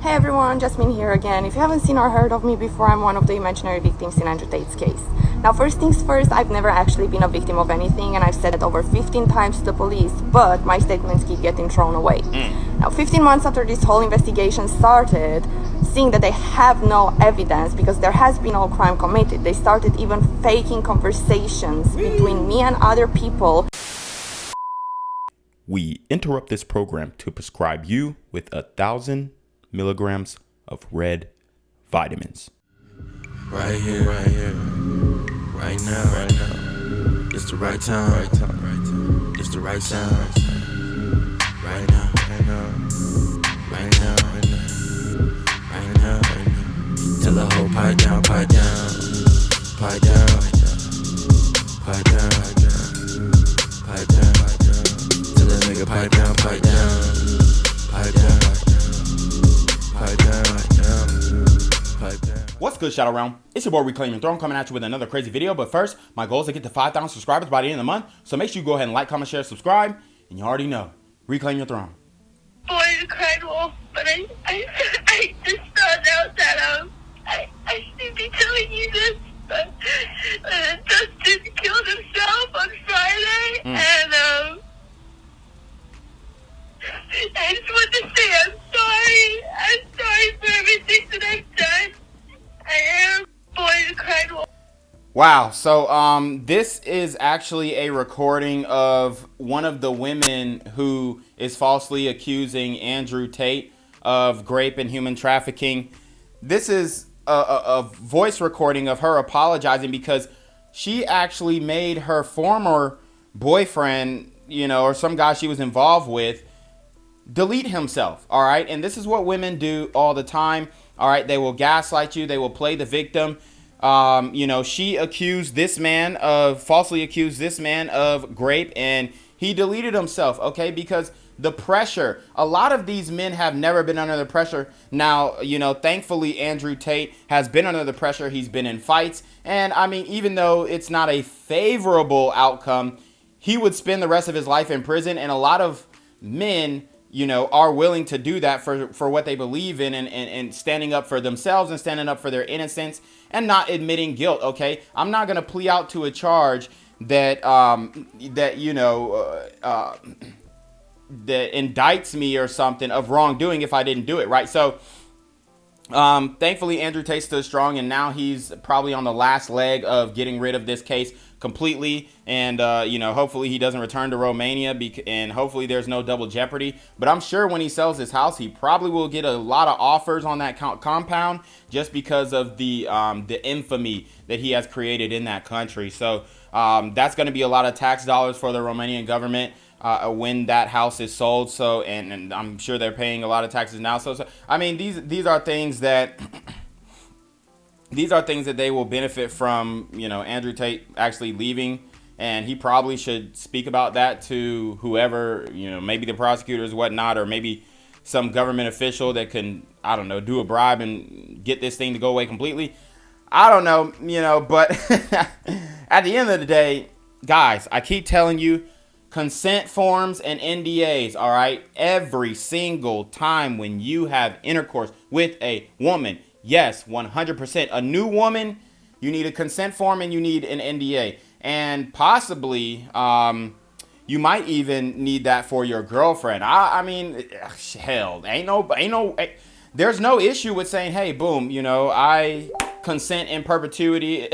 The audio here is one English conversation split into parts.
Hey everyone, Jasmine here again. If you haven't seen or heard of me before, I'm one of the imaginary victims in Andrew Tate's case. Now, first things first, I've never actually been a victim of anything, and I've said it over 15 times to the police, but my statements keep getting thrown away. Now, 15 months after this whole investigation started, seeing that they have no evidence because there has been no crime committed, they started even faking conversations between me and other people. We interrupt this program to prescribe you with 1,000 milligrams of red vitamins. Right here, right now. It's the right time, It's the right sound. Right now. Tell the whole pipe down. Tell the nigga pipe down. What's good, Shadow Realm? It's your boy Reclaim Your Throne coming at you with another crazy video. But first, my goal is to get to 5,000 subscribers by the end of the month. So make sure you go ahead and like, comment, share, subscribe. And you already know, Reclaim Your Throne. Boy, incredible. But I just found out that I should be telling you this, but Justin killed himself on Friday, and I just want to say I'm sorry for everything that I've done. I am boy incredible. Wow, so this is actually a recording of one of the women who is falsely accusing Andrew Tate of rape and human trafficking. This is a voice recording of her apologizing because she actually made her former boyfriend, or some guy she was involved with, delete himself. All right. And this is what women do all the time. All right. They will gaslight you. They will play the victim. She falsely accused this man of rape, and he deleted himself. Okay. Because the pressure, a lot of these men have never been under the pressure. Now, thankfully, Andrew Tate has been under the pressure. He's been in fights. And I mean, even though it's not a favorable outcome, he would spend the rest of his life in prison. And a lot of men, are willing to do that for what they believe in and standing up for themselves and standing up for their innocence and not admitting guilt. Okay. I'm not going to plea out to a charge that that indicts me or something of wrongdoing if I didn't do it. Right. So, thankfully, Andrew Tate stood strong, and now he's probably on the last leg of getting rid of this case completely. And, hopefully he doesn't return to Romania and hopefully there's no double jeopardy. But I'm sure when he sells his house, he probably will get a lot of offers on that compound just because of the infamy that he has created in that country. So that's going to be a lot of tax dollars for the Romanian government when that house is sold. So, and I'm sure they're paying a lot of taxes now. So I mean, these are things that they will benefit from, Andrew Tate actually leaving, and he probably should speak about that to whoever, maybe the prosecutors, whatnot, or maybe some government official that can, I don't know, do a bribe and get this thing to go away completely. I don't know, but at the end of the day, guys, I keep telling you, consent forms and NDAs, all right? Every single time when you have intercourse with a woman, yes, 100%. A new woman, you need a consent form and you need an NDA. And possibly, you might even need that for your girlfriend. I mean, hell, there's no issue with saying, hey, boom, I consent in perpetuity.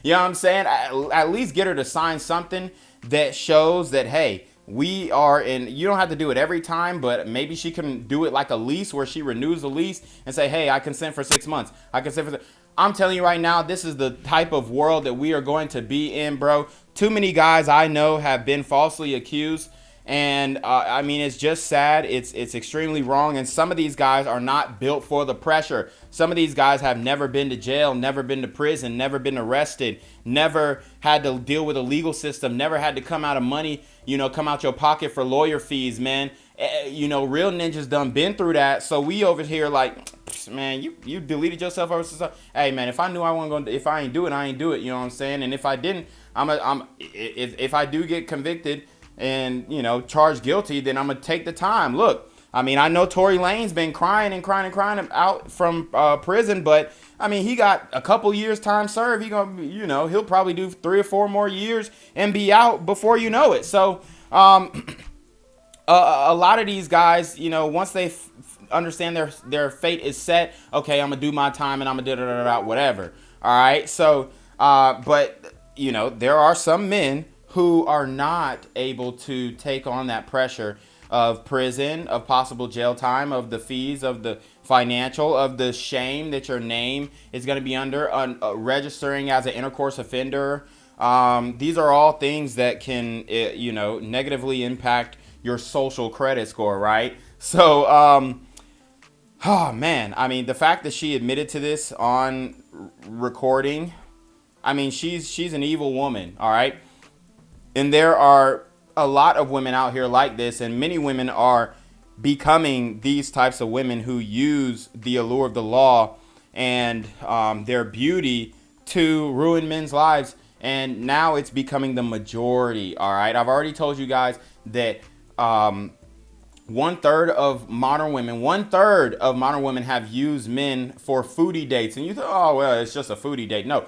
You know what I'm saying? At least get her to sign something that shows that, hey, we are in. You don't have to do it every time, but maybe she can do it like a lease where she renews the lease and say, hey, I consent for 6 months. I consent for. I'm telling you right now, this is the type of world that we are going to be in, bro. Too many guys I know have been falsely accused. And I mean, it's just sad. It's extremely wrong. And some of these guys are not built for the pressure. Some of these guys have never been to jail, never been to prison, never been arrested, never had to deal with a legal system, never had to come out of money, come out your pocket for lawyer fees, man. Real ninjas done been through that. So we over here like, man, you deleted yourself over stuff. Hey, man, if I knew I wasn't going to, if I ain't do it, I ain't do it. You know what I'm saying? And if I didn't, if I do get convicted and charged guilty, then I'm gonna take the time. Look, I mean, I know Tory Lane's been crying out from prison, but I mean, he got a couple years time served. He gonna, he'll probably do 3 or 4 more years and be out before you know it. So, a lot of these guys, once they understand their fate is set, okay, I'm gonna do my time and I'm gonna do whatever. All right. So, but there are some men who are not able to take on that pressure of prison, of possible jail time, of the fees, of the financial, of the shame that your name is going to be under, registering as an intercourse offender. These are all things that can, negatively impact your social credit score, right? So, oh man, I mean, the fact that she admitted to this on recording, I mean, she's an evil woman, all right? And there are a lot of women out here like this, and many women are becoming these types of women who use the allure of the law and their beauty to ruin men's lives. And now it's becoming the majority. All right. I've already told you guys that 1/3 of modern women have used men for foodie dates. And you thought, oh, well, it's just a foodie date. No.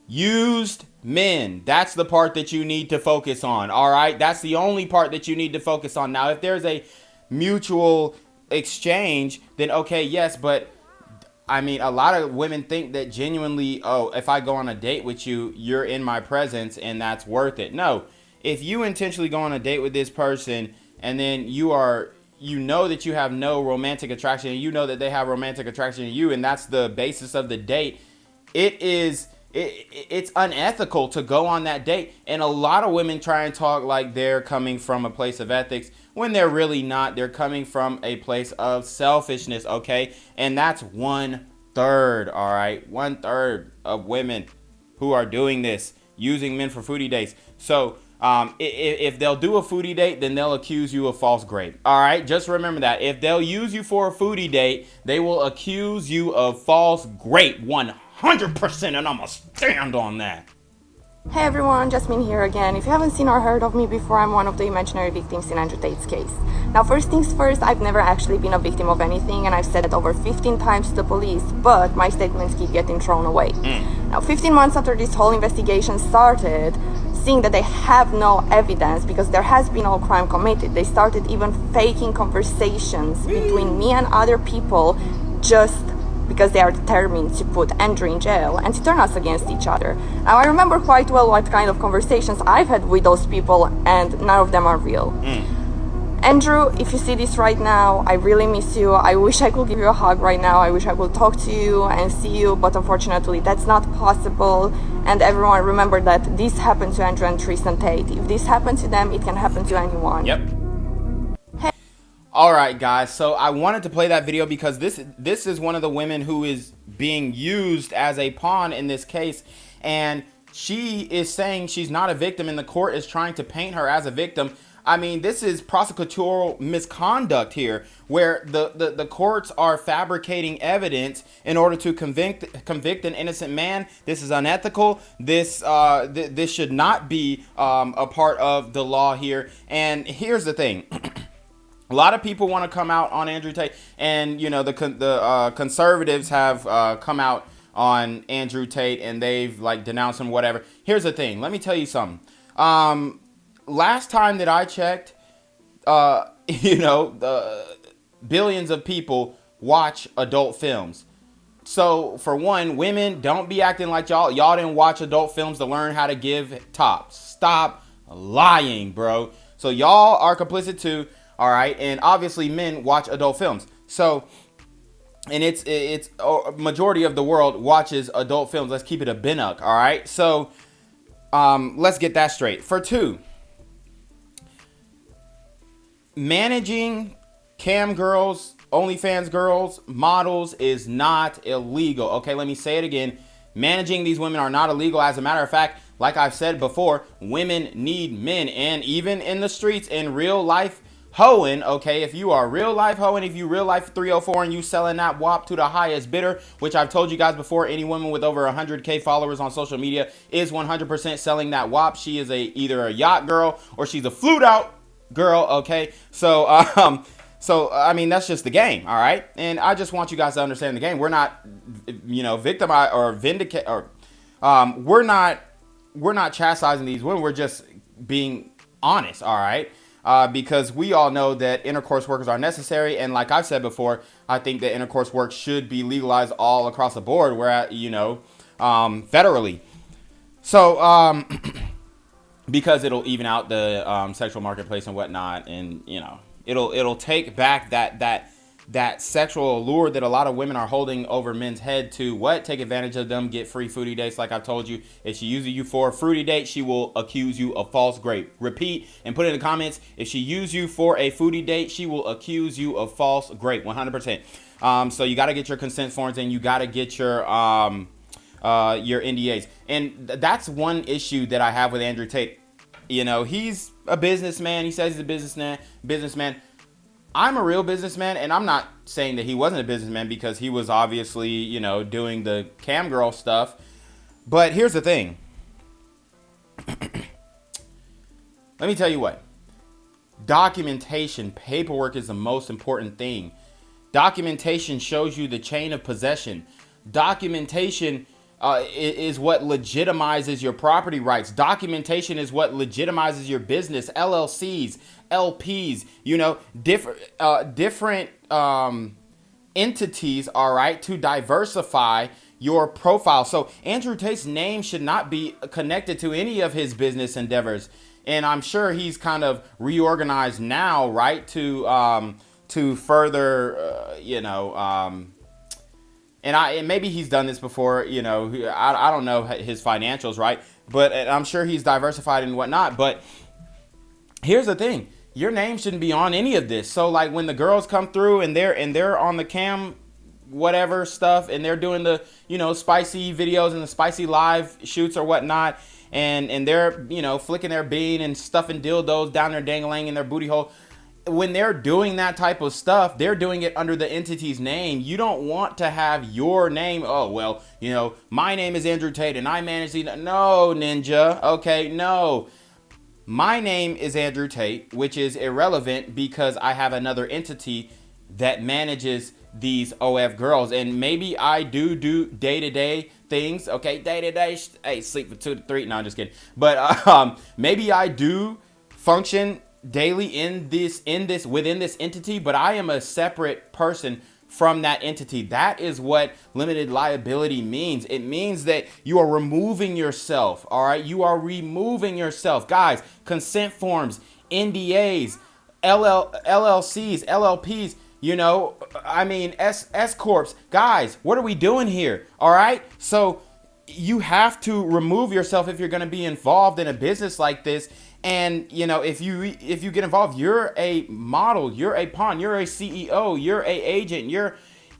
Used men. That's the part that you need to focus on. All right. That's the only part that you need to focus on. Now, if there's a mutual exchange, then okay, yes. But I mean, a lot of women think that genuinely, oh, if I go on a date with you, you're in my presence and that's worth it. No, if you intentionally go on a date with this person and then you know that you have no romantic attraction and you know that they have romantic attraction to you, and that's the basis of the date, it's unethical to go on that date. And a lot of women try and talk like they're coming from a place of ethics when they're really not. They're coming from a place of selfishness, okay? And that's 1/3, all right? 1/3 of women who are doing this, using men for foodie dates. So if they'll do a foodie date, then they'll accuse you of false grape. All right, just remember that. If they'll use you for a foodie date, they will accuse you of false grape 100%, and I'm gonna stand on that. Hey everyone, Jasmine here again. If you haven't seen or heard of me before, I'm one of the imaginary victims in Andrew Tate's case. Now, first things first, I've never actually been a victim of anything, and I've said it over 15 times to the police, but my statements keep getting thrown away. Now, 15 months after this whole investigation started, seeing that they have no evidence because there has been no crime committed, they started even faking conversations between me and other people just because they are determined to put Andrew in jail and to turn us against each other. Now, I remember quite well what kind of conversations I've had with those people, and none of them are real. Andrew, if you see this right now, I really miss you. I wish I could give you a hug right now. I wish I could talk to you and see you, but unfortunately that's not possible. And everyone, remember that this happened to Andrew and Tristan Tate. If this happened to them, it can happen to anyone. Yep. All right, guys. So I wanted to play that video because this is one of the women who is being used as a pawn in this case, and she is saying she's not a victim, and the court is trying to paint her as a victim. I mean, this is prosecutorial misconduct here, where the courts are fabricating evidence in order to convict an innocent man. This is unethical. This should not be a part of the law here. And here's the thing. A lot of people want to come out on Andrew Tate, and the conservatives have come out on Andrew Tate, and they've like denounced him, whatever. Here's the thing. Let me tell you something. Last time that I checked, billions of people watch adult films. So for one, women, don't be acting like y'all didn't watch adult films to learn how to give top. Stop lying, bro. So y'all are complicit too. All right, and obviously men watch adult films. So, and it's a majority of the world watches adult films. Let's keep it a binuck. All right, so let's get that straight. For two, managing cam girls, OnlyFans girls, models is not illegal. Okay, let me say it again. Managing these women are not illegal. As a matter of fact, like I've said before, women need men, and even in the streets, in real life hoeing, okay, if you are real life hoeing, if you real life 304 and you selling that WAP to the highest bidder, which I've told you guys before, any woman with over 100K followers on social media is 100% selling that WAP. She is either a yacht girl or she's a flute out girl, okay? So So, I mean, that's just the game, all right? And I just want you guys to understand the game. We're not, victimized or vindicate, or we're not chastising these women. We're just being honest, all right? Because we all know that intercourse workers are necessary. And like I've said before, I think that intercourse work should be legalized all across the board, where, federally. So, because it'll even out the sexual marketplace and whatnot. And, it'll take back that sexual allure that a lot of women are holding over men's head to take advantage of them, get free foodie dates. Like I've told you, if she uses you for a fruity date, she will accuse you of false grape. Repeat and put it in the comments. If she uses you for a foodie date, she will accuse you of false grape, 100%. So you got to get your consent forms and you got to get your NDAs. And that's one issue that I have with Andrew Tate. He's a businessman. He says he's a businessman. I'm a real businessman, and I'm not saying that he wasn't a businessman, because he was obviously, doing the cam girl stuff. But here's the thing. Let me tell you what. Documentation, paperwork is the most important thing. Documentation shows you the chain of possession. Documentation is what legitimizes your property rights. Documentation is what legitimizes your business. LLCs, LPs, different entities, all right, to diversify your profile. So Andrew Tate's name should not be connected to any of his business endeavors. And I'm sure he's kind of reorganized now, right, to further, and maybe he's done this before, I don't know his financials, right? But I'm sure he's diversified and whatnot. But here's the thing. Your name shouldn't be on any of this. So like when the girls come through and they're on the cam, whatever stuff, and they're doing the, spicy videos and the spicy live shoots or whatnot, and they're, flicking their bean and stuffing dildos down their dangling in their booty hole. When they're doing that type of stuff, they're doing it under the entity's name. You don't want to have your name. Oh, well, my name is Andrew Tate and I manage the... No, ninja. Okay, no. My name is Andrew Tate, which is irrelevant because I have another entity that manages these OF girls. And maybe I do day-to-day things. Okay, day-to-day. Hey, sleep for 2 to 3. No, I'm just kidding. But maybe I do function daily within this entity, but I am a separate person from that entity. That is what limited liability means. It means that you are removing yourself. All right, you are removing yourself, guys. Consent forms, NDAs, LLCs, LLPs. S corps. Guys, what are we doing here? All right, so you have to remove yourself if you're going to be involved in a business like this. And, if you get involved, you're a model, you're a pawn, you're a CEO, you're a agent,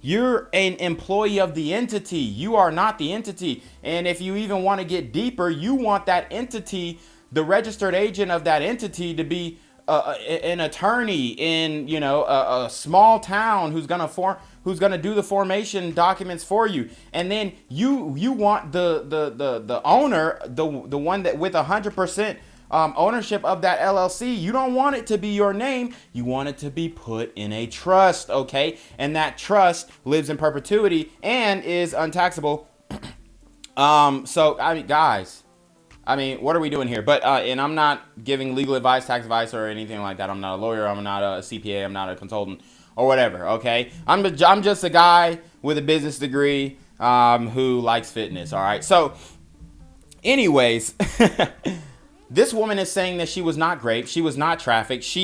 you're an employee of the entity. You are not the entity. And if you even want to get deeper, you want that entity, the registered agent of that entity, to be an attorney in, a small town who's going to do the formation documents for you. And then you want the owner, the one that with 100% ownership of that LLC. You don't want it to be your name. You want it to be put in a trust, okay? And that trust lives in perpetuity and is untaxable. Guys, what are we doing here? But and I'm not giving legal advice, tax advice, or anything like that. I'm not a lawyer. I'm not a CPA. I'm not a consultant or whatever, okay? I'm just a guy with a business degree who likes fitness, all right? So, anyways... This woman is saying that she was not raped. She was not trafficked.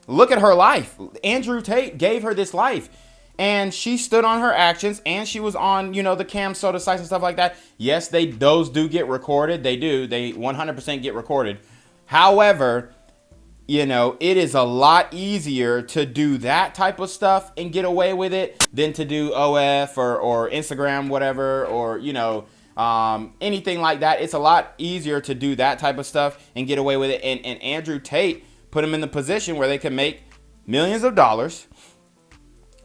Look at her life. Andrew Tate gave her this life. And she stood on her actions. And she was on, the cam soda sites and stuff like that. Yes, those do get recorded. They do. They 100% get recorded. However, it is a lot easier to do that type of stuff and get away with it than to do OF or Instagram, whatever, or, anything like that. It's a lot easier to do that type of stuff and get away with it. And Andrew Tate put him in the position where they can make millions of dollars,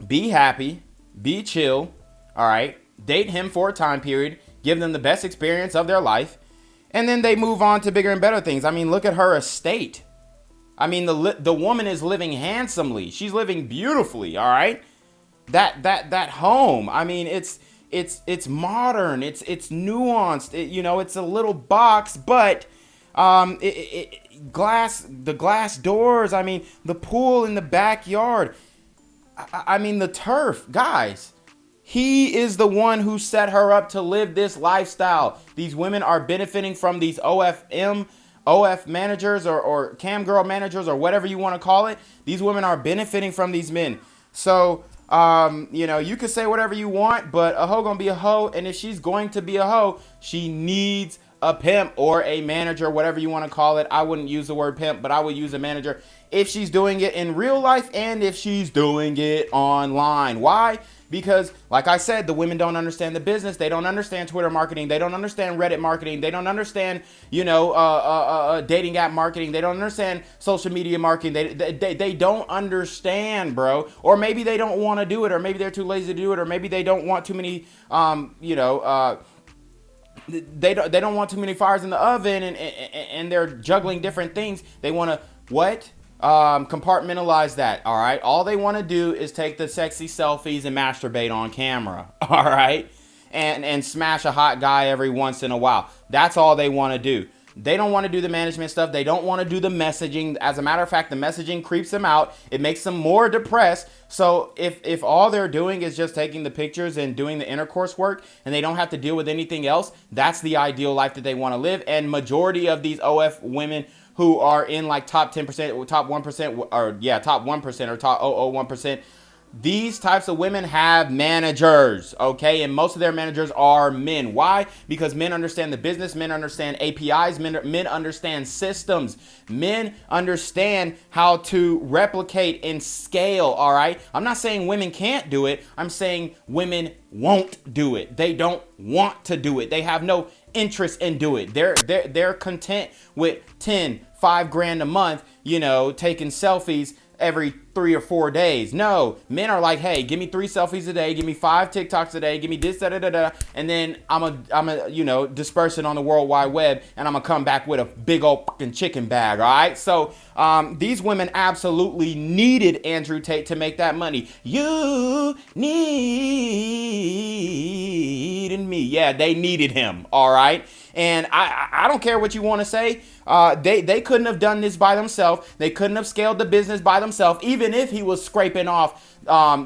be happy, be chill, all right, date him for a time period, give them the best experience of their life, and then they move on to bigger and better things. Look at her estate. I mean, the woman is living handsomely. She's living beautifully. All right. That home. I mean, it's modern. It's nuanced. It's a little box, but the glass doors. I mean, the pool in the backyard. I mean, the turf, guys. He is the one who set her up to live this lifestyle. These women are benefiting from these OF managers or cam girl managers or whatever you want to call it. These women are benefiting from these men. So, you can say whatever you want, but a hoe gonna be a hoe. And if she's going to be a hoe, she needs a pimp or a manager, whatever you want to call it. I wouldn't use the word pimp, but I would use a manager if she's doing it in real life and if she's doing it online. Why? Because, like I said, the women don't understand the business. They don't understand Twitter marketing. They don't understand Reddit marketing. They don't understand, dating app marketing. They don't understand social media marketing. They don't understand, bro. Or maybe they don't want to do it, or maybe they're too lazy to do it, or maybe they don't want too many, they don't want too many fires in the oven, and they're juggling different things. They want to compartmentalize that. All right. All they want to do is take the sexy selfies and masturbate on camera. All right. And smash a hot guy every once in a while. That's all they want to do. They don't want to do the management stuff. They don't want to do the messaging. As a matter of fact, the messaging creeps them out. It makes them more depressed. So if all they're doing is just taking the pictures and doing the intercourse work and they don't have to deal with anything else, that's the ideal life that they want to live. And majority of these OF women who are in like top 10%, top 1%, or top 1% or top 0.01%, these types of women have managers, okay? And most of their managers are men. Why? Because men understand the business. Men understand APIs. Men understand systems. Men understand how to replicate and scale, all right? I'm not saying women can't do it. I'm saying women won't do it. They don't want to do it. They have no interest in doing it. They're content with 10, $5,000 a month, taking selfies every 3 or 4 days. No, men are like, hey, give me 3 selfies a day, give me 5 TikToks a day, give me this, and then I'm a disperse it on the World Wide Web, and I'm gonna come back with a big old fucking chicken bag. All right, so these women absolutely needed Andrew Tate to make that money. You needed me. Yeah, they needed him. All right. And I don't care what you want to say. They couldn't have done this by themselves. They couldn't have scaled the business by themselves, even if he was scraping off.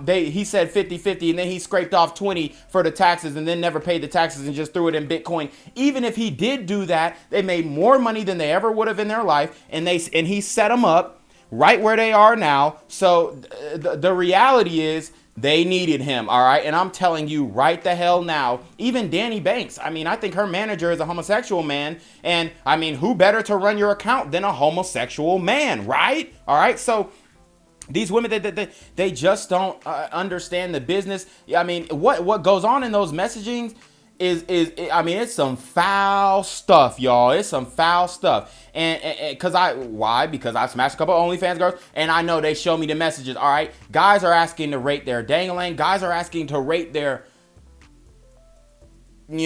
He said 50-50, and then he scraped off 20 for the taxes and then never paid the taxes and just threw it in Bitcoin. Even if he did do that, they made more money than they ever would have in their life. And he set them up right where they are now. So the reality is, they needed him, all right? And I'm telling you right the hell now, even Danny Banks, I mean, I think her manager is a homosexual man. And, I mean, who better to run your account than a homosexual man, right? All right, so these women, they just don't understand the business. I mean, what goes on in those messagings is it's some foul stuff, y'all. It's some foul stuff. And because I smashed a couple of OnlyFans girls, and I know they show me the messages. All right, guys are asking to rate their dangling. Guys are asking to rate their, it's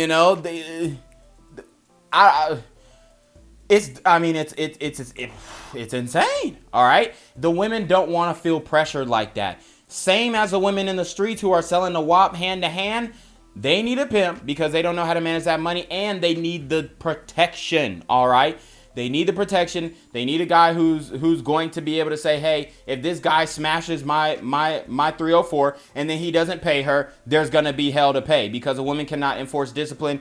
insane. All right, the women don't want to feel pressured like that. Same as the women in the streets who are selling the WAP hand to hand. They need a pimp because they don't know how to manage that money, and they need the protection, all right? They need the protection. They need a guy who's going to be able to say, hey, if this guy smashes my 304 and then he doesn't pay her, there's going to be hell to pay, because a woman cannot enforce discipline.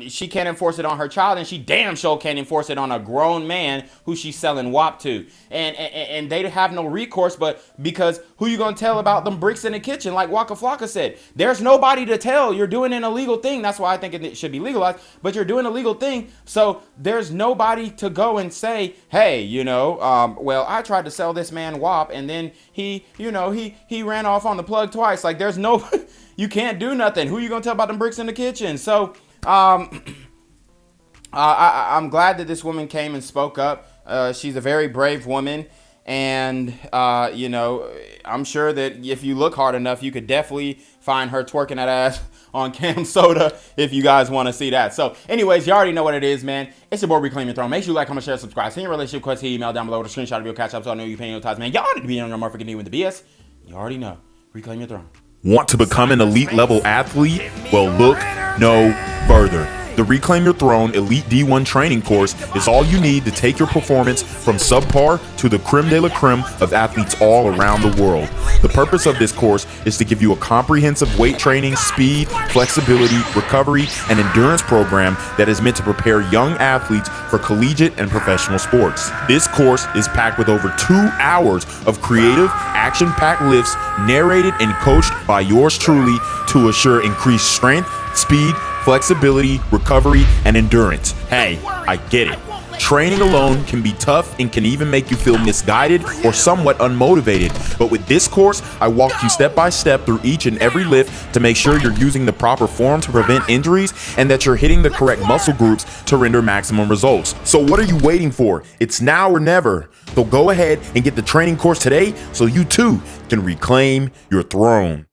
She can't enforce it on her child, and she damn sure can't enforce it on a grown man who she's selling WAP to. And they have no recourse, but because who you going to tell about them bricks in the kitchen? Like Waka Flocka said, there's nobody to tell. You're doing an illegal thing. That's why I think it should be legalized, but you're doing a legal thing. So there's nobody to go and say, hey, well, I tried to sell this man WAP and then he ran off on the plug twice. Like, there's no, you can't do nothing. Who you gonna tell about them bricks in the kitchen? So, I'm glad that this woman came and spoke up. She's a very brave woman. And, you know, I'm sure that if you look hard enough, you could definitely find her twerking that ass on Cam Soda if you guys want to see that. So anyways, you already know what it is, man. It's your boy Reclaim Your Throne. Make sure you like, comment, share, subscribe. Send your relationship question, email down below with a screenshot of your CashApp so I know you're paying your tithes, man. Y'all need to be on your motherfucking knee with the BS. You already know. Reclaim Your Throne. Want to become an elite level athlete? Well, look no further. The Reclaim Your Throne Elite D1 training course is all you need to take your performance from subpar to the creme de la creme of athletes all around the world. The purpose of this course is to give you a comprehensive weight training, speed, flexibility, recovery, and endurance program that is meant to prepare young athletes for collegiate and professional sports. This course is packed with over 2 hours of creative, action-packed lifts narrated and coached by yours truly to assure increased strength, speed, flexibility, recovery, and endurance. Hey, I get it. Training alone can be tough and can even make you feel misguided or somewhat unmotivated. But with this course, I walk you step by step through each and every lift to make sure you're using the proper form to prevent injuries and that you're hitting the correct muscle groups to render maximum results. So what are you waiting for? It's now or never. So go ahead and get the training course today so you too can reclaim your throne.